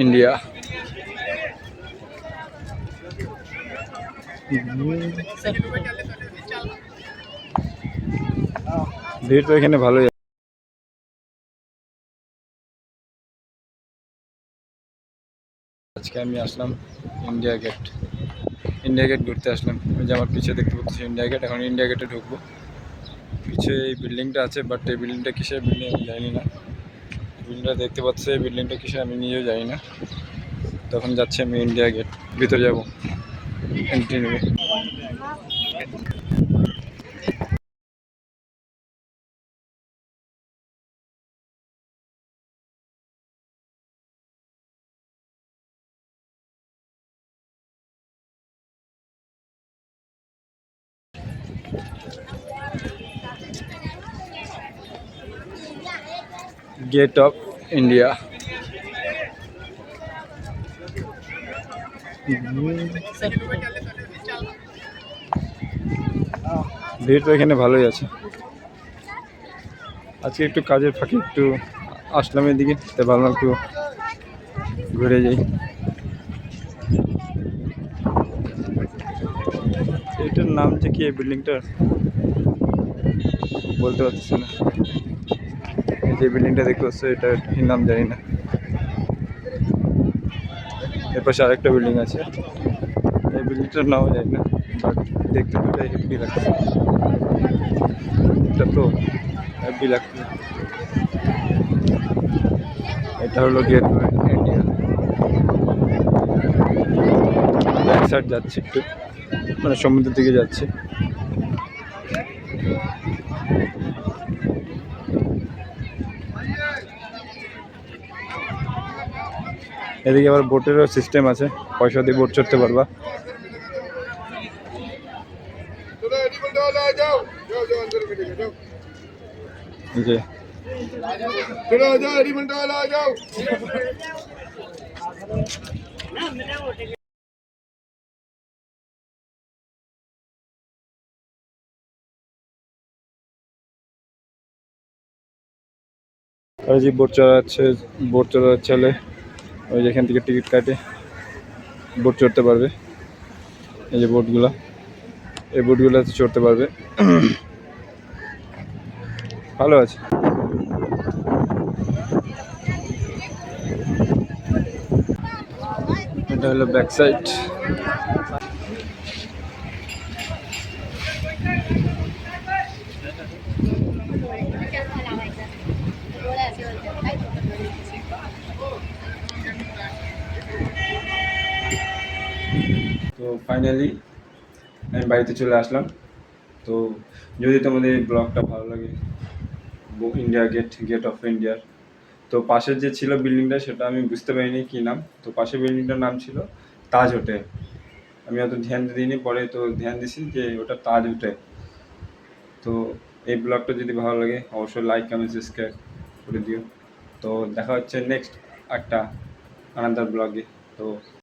India. ভিড় তো এখানে ভালোই। আজকে আমি আসলাম ইন্ডিয়া গেট। ইন্ডিয়া গেট ঘুরতে আসলাম। ওই যে আমার পিছিয়ে দেখতে পাচ্ছি ইন্ডিয়া গেট। এখন ইন্ডিয়া গেটে ঢুকবো। পিছিয়ে এই বিল্ডিংটা আছে, বাট এই বিল্ডিংটা কিসের বিল্ডিং আমি জানি না। বিল্ডিংটা দেখতে পাচ্ছি, এই বিল্ডিংটা কিসের আমি নিজেও জানি না। তখন যাচ্ছি আমি ইন্ডিয়া গেট, ভিতরে যাবো, এন্ট্রি নেবো। Gate of India. ভিড় তো এখানে ভালোই আছে। আজকে একটু কাজের ফাঁকে একটু আসলাম এদিকে, তাই ভাবলাম একটু ঘুরে যাই। এটার নাম যে কি, এই বিল্ডিংটার বলতে পারছি না। এই যে বিল্ডিংটা দেখতে পাচ্ছ, এটার কি নাম জানি না। এর পাশে আরেকটা বিল্ডিং আছে, এই বিল্ডিংটার নামও জানি না, বাট দেখতে দুটাই হেভি লাগছে। এটা তো হেভি লাগছে। এটা হলো gate of India. Back side যাচ্ছে একটু, মানে সমুদ্রের দিকে যাচ্ছে। এদিকে আবার বোটেরও সিস্টেম আছে, পয়সা দিয়ে বোট চড়তে পারবা। জি, আর যে বোট চড়াচ্ছে, বোট চড়াচ্ছে হলে ওই যেখান থেকে টিকিট কাটে বোট চড়তে পারবে। এই যে বোটগুলা, এই বোটগুলোতে চড়তে পারবে। ভালো আছে। এটা হলো ব্যাক সাইড। তো ফাইনালি আমি বাড়িতে চলে আসলাম। তো যদি তোমাদের এই ব্লগটা ভালো লাগে, ইন্ডিয়া গেট, গেট অফ ইন্ডিয়ার, তো পাশের যে ছিল বিল্ডিংটা সেটা আমি বুঝতে পারিনি কী নাম। তো পাশের বিল্ডিংটার নাম ছিল তাজ হোটেল। আমি অত ধ্যান দিইনি, পরে তো ধ্যান দিছি যে ওটা তাজ হোটেল। তো এই ব্লগটা যদি ভালো লাগে অবশ্যই লাইক, কমেন্ট, সাবস্ক্রাইব করে দিও। তো দেখা হচ্ছে নেক্সট একটা আনাদার ব্লগে। তো